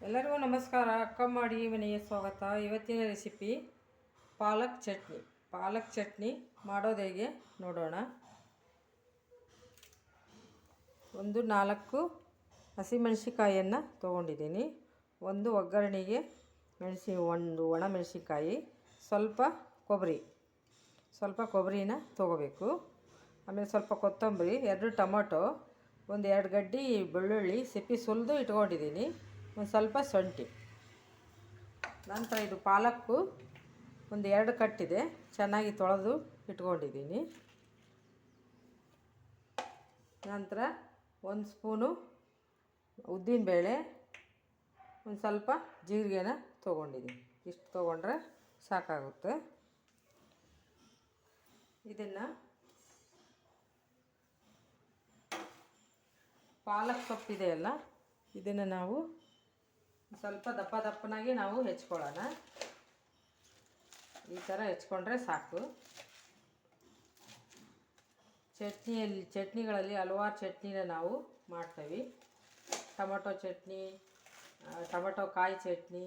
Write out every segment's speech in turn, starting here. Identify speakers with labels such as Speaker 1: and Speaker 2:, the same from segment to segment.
Speaker 1: ಎಲ್ಲರಿಗೂ ನಮಸ್ಕಾರ. ಅಕ್ಕಮ್ಮ ಅಡುಗೆ ಮನೆಗೆ ಸ್ವಾಗತ. ಇವತ್ತಿನ ರೆಸಿಪಿ ಪಾಲಕ್ ಚಟ್ನಿ. ಪಾಲಕ್ ಚಟ್ನಿ ಮಾಡೋದು ಹೇಗೆ ನೋಡೋಣ. ಒಂದು 4 ಹಸಿಮೆಣಸಿಕಾಯಿಯನ್ನು ತೊಗೊಂಡಿದ್ದೀನಿ. ಒಂದು ಒಗ್ಗರಣೆಗೆ ಒಂದು ಒಣಮೆಣಸಿಕಾಯಿ, ಸ್ವಲ್ಪ ಕೊಬ್ಬರಿನ ತೊಗೋಬೇಕು. ಆಮೇಲೆ ಸ್ವಲ್ಪ ಕೊತ್ತಂಬರಿ, 2 ಟೊಮೊಟೊ, ಒಂದು 2 ಗಡ್ಡೆ ಬೆಳ್ಳುಳ್ಳಿ ಸಿಪ್ಪೆ ಸುಲಿದು ಇಟ್ಕೊಂಡಿದ್ದೀನಿ, ಒಂದು ಸ್ವಲ್ಪ ಶುಂಠಿ. ನಂತರ ಇದು ಪಾಲಕ್ಕು ಒಂದು 2 ಕಟ್ಟಿದೆ, ಚೆನ್ನಾಗಿ ತೊಳೆದು ಇಟ್ಕೊಂಡಿದ್ದೀನಿ. ನಂತರ 1 ಸ್ಪೂನು ಉದ್ದಿನಬೇಳೆ, ಒಂದು ಸ್ವಲ್ಪ ಜೀರಿಗೆನ ತೊಗೊಂಡಿದ್ದೀನಿ. ಇಷ್ಟು ತೊಗೊಂಡ್ರೆ ಸಾಕಾಗುತ್ತೆ. ಇದನ್ನು ಪಾಲಕ್ ಸೊಪ್ಪಿದೆಯಲ್ಲ, ಇದನ್ನು ನಾವು ಸ್ವಲ್ಪ ದಪ್ಪನಾಗಿ ನಾವು ಹೆಚ್ಕೊಳ್ಳೋಣ. ಈ ಥರ ಹೆಚ್ಕೊಂಡ್ರೆ ಸಾಕು. ಚಟ್ನಿಗಳಲ್ಲಿ ಹಲವಾರು ಚಟ್ನಿನ ನಾವು ಮಾಡ್ತೀವಿ. ಟೊಮೊಟೊ ಚಟ್ನಿ, ಟೊಮೊಟೊ ಕಾಯಿ ಚಟ್ನಿ,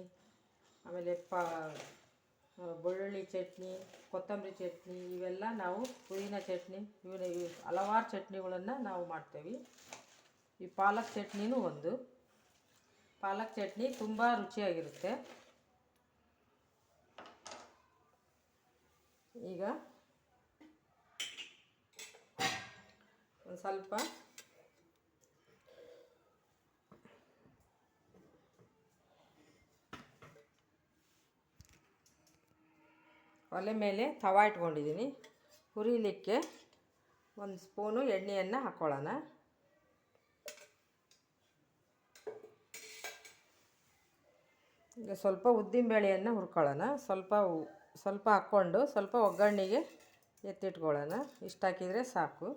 Speaker 1: ಆಮೇಲೆ ಬೆಳ್ಳುಳ್ಳಿ ಚಟ್ನಿ, ಕೊತ್ತಂಬರಿ ಚಟ್ನಿ, ಇವೆಲ್ಲ ನಾವು ಪುದೀನ ಚಟ್ನಿ, ಇವು ಹಲವಾರು ಚಟ್ನಿಗಳನ್ನು ನಾವು ಮಾಡ್ತೇವೆ. ಈ ಪಾಲಕ್ ಚಟ್ನಿನೂ ಒಂದು. ಪಾಲಕ್ ಚಟ್ನಿ ತುಂಬ ರುಚಿಯಾಗಿರುತ್ತೆ. ಈಗ ಒಂದು ಸ್ವಲ್ಪ ಒಲೆ ಮೇಲೆ ತವಾ ಇಟ್ಕೊಂಡಿದ್ದೀನಿ. ಹುರಿಲಿಕ್ಕೆ 1 ಸ್ಪೂನು ಎಣ್ಣೆಯನ್ನು ಹಾಕ್ಕೊಳ್ಳೋಣ. ಈಗ ಸ್ವಲ್ಪ ಉದ್ದಿನಬೇಳೆಯನ್ನು ಹುರ್ಕೊಳ್ಳೋಣ. ಸ್ವಲ್ಪ ಹಾಕ್ಕೊಂಡು ಸ್ವಲ್ಪ ಒಗ್ಗರಣೆಗೆ ಎತ್ತಿಟ್ಕೊಳ್ಳೋಣ. ಇಷ್ಟು ಹಾಕಿದರೆ ಸಾಕು.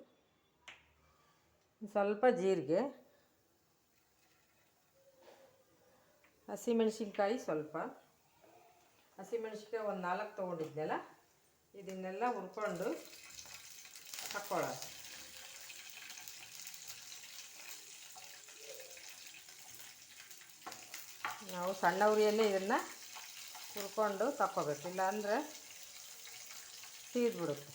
Speaker 1: ಸ್ವಲ್ಪ ಜೀರಿಗೆ, ಹಸಿಮೆಣಸಿನ್ಕಾಯಿ ಹಸಿಮೆಣಸಿನ್ಕಾಯಿ ಒಂದು 4 ತೊಗೊಂಡಿದ್ನಲ್ಲ, ಇದನ್ನೆಲ್ಲ ಹುರ್ಕೊಂಡು ಹಾಕ್ಕೊಳ್ಳೋಣ. ನಾವು ಸಣ್ಣ ಉರಿಯಲ್ಲೇ ಇದನ್ನು ಹುರ್ಕೊಂಡು ತಕ್ಕೋಬೇಕು, ಇಲ್ಲಾಂದರೆ ಸೀದ್ಬಿಡುತ್ತೆ.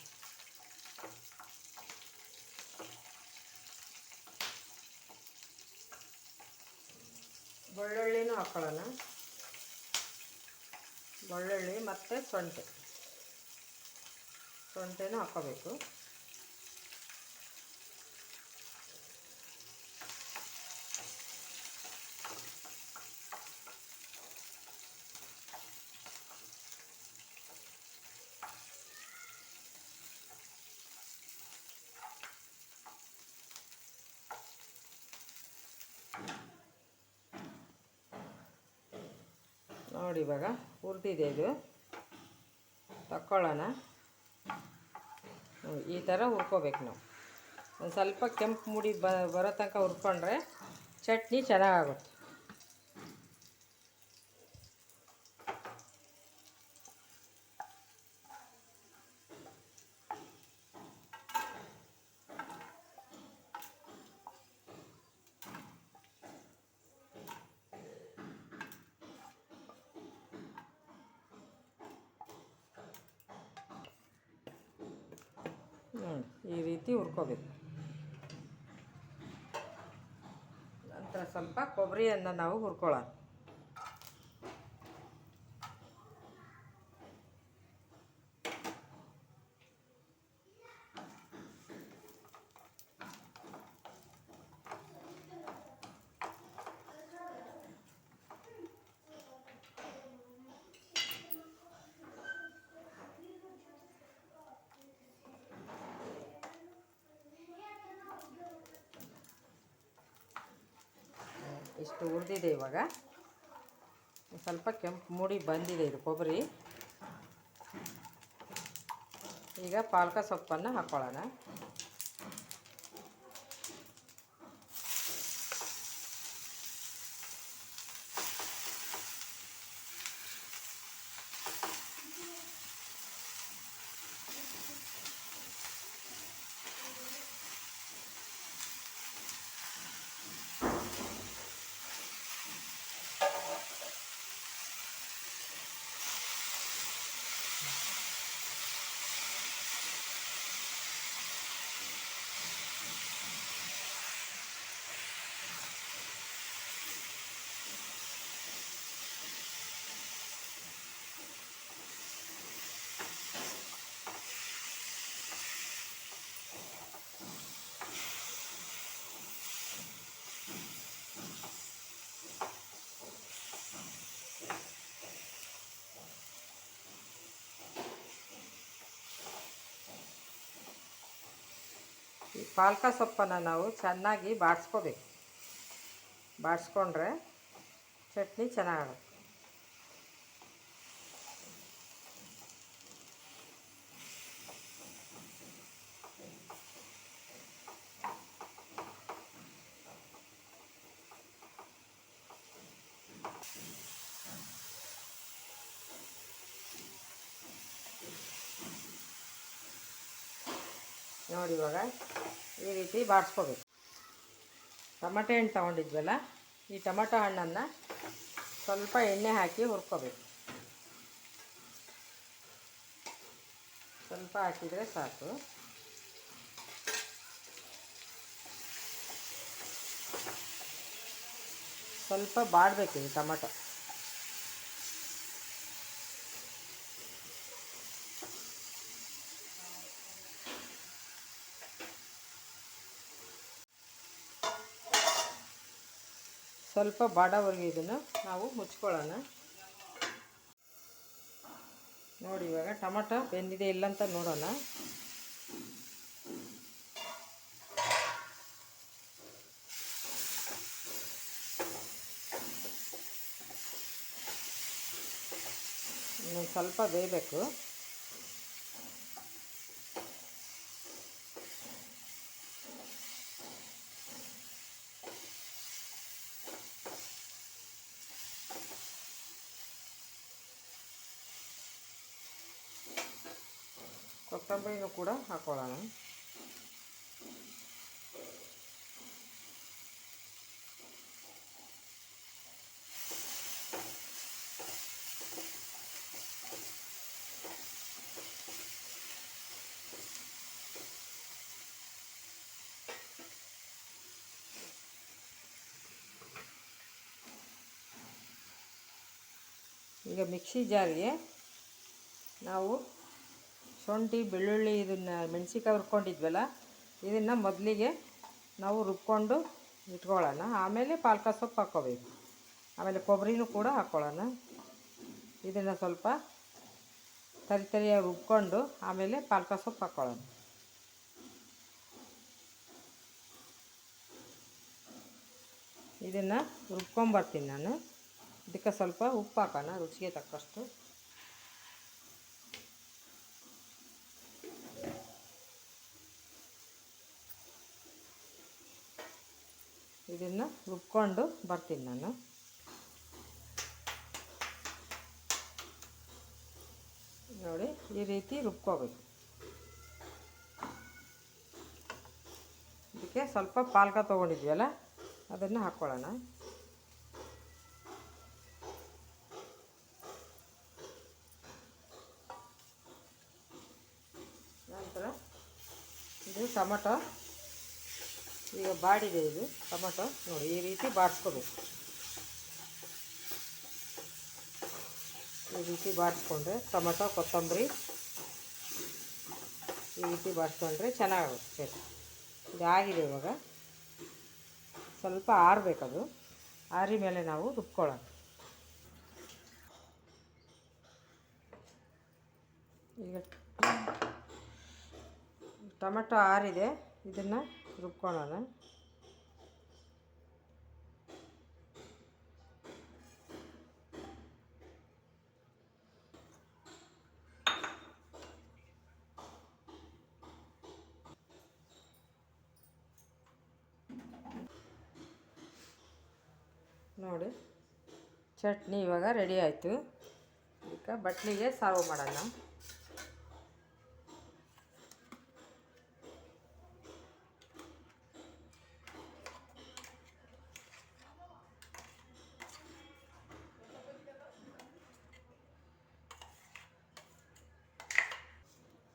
Speaker 1: ಬೆಳ್ಳುಳ್ಳಿನೂ ಹಾಕ್ಕೊಳ್ಳೋಣ. ಬೆಳ್ಳುಳ್ಳಿ ಮತ್ತು ಶುಂಠಿನೂ ಹಾಕ್ಕೋಬೇಕು. ನೋಡಿ, ಇವಾಗ ಹುರಿದಿದೆ. ಇದು ತಕ್ಕೊಳ್ಳೋಣ. ಈ ಥರ ಹುರ್ಕೋಬೇಕು ನಾವು. ಒಂದು ಸ್ವಲ್ಪ ಕೆಂಪು ಮುಡಿ ಬರೋ ತನಕ ಹುರ್ಕೊಂಡ್ರೆ ಚಟ್ನಿ ಚೆನ್ನಾಗಾಗುತ್ತೆ. ಈ ರೀತಿ ಹುರ್ಕೋಬೇಕು. ನಂತರ ಸ್ವಲ್ಪ ಕೊಬ್ಬರಿಯನ್ನು ನಾವು ಹುರ್ಕೊಳ್ಳೋಣ. ಇಷ್ಟು ಹುರಿದಿದೆ. ಇವಾಗ ಸ್ವಲ್ಪ ಕೆಂಪು ಮೂಡಿ ಬಂದಿದೆ ಇದು ಕೊಬ್ಬರಿ. ಈಗ ಪಾಲಕ ಸೊಪ್ಪನ್ನು ಹಾಕ್ಕೊಳ್ಳೋಣ. ಪಾಲಕ ಸೊಪ್ಪನ್ನು ನಾವು ಚೆನ್ನಾಗಿ ಬಾಡಿಸ್ಕೋಬೇಕು. ಬಾಡಿಸ್ಕೊಂಡ್ರೆ ಚಟ್ನಿ ಚೆನ್ನಾಗಾಗುತ್ತೆ. ನೋಡಿ ಇವಾಗ ಈ ರೀತಿ ಬಾಡಿಸ್ಕೋಬೇಕು. ಟೊಮೆಟೊ ಹಣ್ಣು ತೊಗೊಂಡಿದ್ವಲ್ಲ, ಈ ಟೊಮೆಟೊ ಹಣ್ಣನ್ನು ಸ್ವಲ್ಪ ಎಣ್ಣೆ ಹಾಕಿ ಹುರ್ಕೋಬೇಕು. ಸ್ವಲ್ಪ ಹಾಕಿದರೆ ಸಾಕು. ಸ್ವಲ್ಪ ಬಾಡಬೇಕು ಈ ಟೊಮೆಟೊ. ಸ್ವಲ್ಪ ಬಾಡೋವರೆಗೆ ಇದನ್ನು ನಾವು ಮುಚ್ಕೊಳ್ಳೋಣ. ನೋಡಿ ಇವಾಗ ಟೊಮೆಟೊ ಬೆಂದಿದೆ ಇಲ್ಲ ಅಂತ ನೋಡೋಣ. ಇನ್ನೊಂದು ಸ್ವಲ್ಪ ಬೇಯಬೇಕು. ಕೊತ್ತಂಬರಿನೂ ಕೂಡ ಹಾಕೊಳ್ಳೋಣ. ಈಗ ಮಿಕ್ಸಿ ಜಾರಿಗೆ ನಾವು ಶುಂಠಿ ಬೆಳ್ಳುಳ್ಳಿ ಇದನ್ನು ಮೆಣಸಿನ್ಕಾಯಿ ಹುರ್ಕೊಂಡಿದ್ವಲ್ಲ, ಇದನ್ನು ಮೊದಲಿಗೆ ನಾವು ರುಬ್ಕೊಂಡು ಇಟ್ಕೊಳ್ಳೋಣ. ಆಮೇಲೆ ಪಾಲಕ ಸೊಪ್ಪು ಹಾಕ್ಕೋಬೇಕು. ಆಮೇಲೆ ಕೊಬ್ಬರಿನೂ ಕೂಡ ಹಾಕ್ಕೊಳ್ಳೋಣ. ಇದನ್ನು ಸ್ವಲ್ಪ ತರಿಯಾಗಿ ರುಬ್ಕೊಂಡು ಆಮೇಲೆ ಪಾಲಕ ಸೊಪ್ಪು ಹಾಕ್ಕೊಳ್ಳೋಣ. ಇದನ್ನು ರುಬ್ಕೊಂಬರ್ತೀನಿ ನಾನು. ಇದಕ್ಕೆ ಸ್ವಲ್ಪ ಉಪ್ಪು ಹಾಕೋಣ ರುಚಿಗೆ ತಕ್ಕಷ್ಟು. ಇದನ್ನು ರುಬ್ಕೊಂಡು ಬರ್ತೀನಿ ನಾನು. ನೋಡಿ ಈ ರೀತಿ ರುಬ್ಕೋಬೇಕು. ಇದಕ್ಕೆ ಸ್ವಲ್ಪ ಪಾಲಕ ತೊಗೊಂಡಿದ್ವಲ್ಲ ಅದನ್ನು ಹಾಕ್ಕೊಳ್ಳೋಣ. ನಂತರ ಇದು ಟೊಮೆಟೊ ಈಗ ಬಾಡಿದೆ. ಇದು ಟೊಮೆಟೊ ನೋಡಿ ಈ ರೀತಿ ಬಾಡಿಸ್ಕೋಬೇಕು. ಈ ರೀತಿ ಬಾಡಿಸ್ಕೊಂಡ್ರೆ ಟೊಮೆಟೊ ಕೊತ್ತಂಬರಿ ಈ ರೀತಿ ಬಾಡಿಸ್ಕೊಂಡ್ರೆ ಚೆನ್ನಾಗುತ್ತೆ. ಇದು ಆಗಿದೆ. ಇವಾಗ ಸ್ವಲ್ಪ ಆರಬೇಕದು. ಆರಿ ಮೇಲೆ ನಾವು ರುಬ್ಕೊಳ್ಳೋಣ. ಈಗ ಟೊಮೆಟೊ ಆರಿದೆ, ಇದನ್ನು ರುಬ್ಕೊಳ್ಳೋಣ. ನೋಡಿ ಚಟ್ನಿ ಇವಾಗ ರೆಡಿ ಆಯಿತು. ಈಗ ಬಟ್ಲಿಗೆ ಸರ್ವ್ ಮಾಡೋಣ.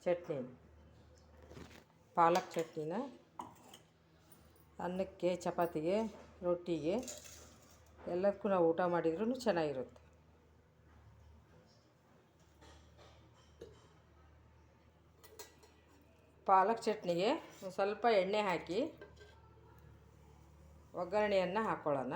Speaker 1: ಚಟ್ನಿ ಪಾಲಕ್ ಚಟ್ನಿನ ಅನ್ನಕ್ಕೆ, ಚಪಾತಿಗೆ, ರೊಟ್ಟಿಗೆ ಎಲ್ಲದಕ್ಕೂ ನಾವು ಊಟ ಮಾಡಿದ್ರೂ ಚೆನ್ನಾಗಿರುತ್ತೆ. ಪಾಲಕ್ ಚಟ್ನಿಗೆ ಒಂದು ಸ್ವಲ್ಪ ಎಣ್ಣೆ ಹಾಕಿ ಒಗ್ಗರಣೆಯನ್ನು ಹಾಕ್ಕೊಳ್ಳೋಣ.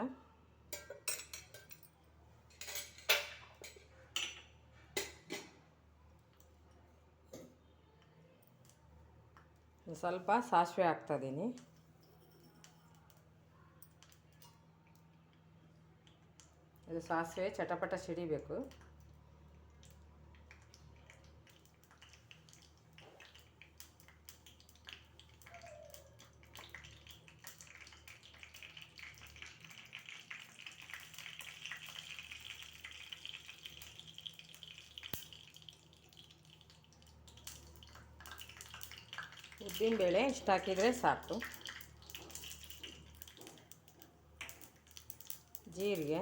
Speaker 1: ಸ್ವಲ್ಪ ಸಾಸಿವೆ ಹಾಕ್ತಾಯಿದ್ದೀನಿ. ಇದು ಸಾಸಿವೆ ಚಟಪಟ ಸಿಡಿಬೇಕು. ಉದ್ದಿನಬೇಳೆ ಇಷ್ಟು ಹಾಕಿದರೆ ಸಾಕು. ಜೀರಿಗೆ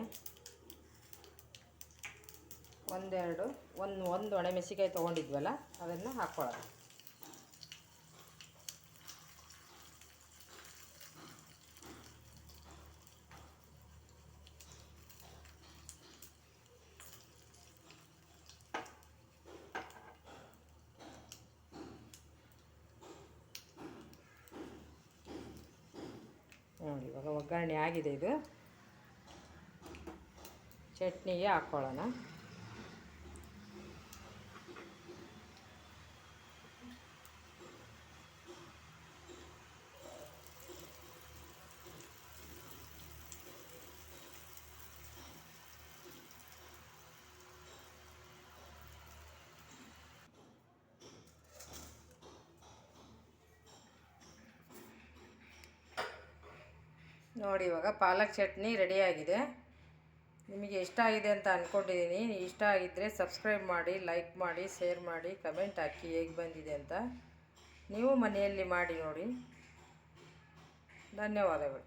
Speaker 1: ಒಂದು ಒಣಮೆಣಸಿಕಾಯಿ ತೊಗೊಂಡಿದ್ವಲ್ಲ ಅದನ್ನು ಹಾಕ್ಕೊಳ್ಳೋಣ. ನೋಡಿ ಇವಾಗ ಒಗ್ಗರಣೆ ಆಗಿದೆ. ಇದು ಚಟ್ನಿಗೆ ಹಾಕ್ಕೊಳ್ಳೋಣ. ನೋಡಿ ಇವಾಗ ಪಾಲಕ್ ಚಟ್ನಿ ರೆಡಿಯಾಗಿದೆ. ನಿಮಗೆ ಇಷ್ಟ ಆಗಿದೆ ಅಂತ ಅಂದ್ಕೊಂಡಿದ್ದೀನಿ. ಇಷ್ಟ ಆಗಿದ್ದರೆ ಸಬ್ಸ್ಕ್ರೈಬ್ ಮಾಡಿ, ಲೈಕ್ ಮಾಡಿ, ಶೇರ್ ಮಾಡಿ, ಕಮೆಂಟ್ ಹಾಕಿ ಹೇಗೆ ಬಂದಿದೆ ಅಂತ. ನೀವು ಮನೆಯಲ್ಲಿ ಮಾಡಿ ನೋಡಿ. ಧನ್ಯವಾದಗಳು.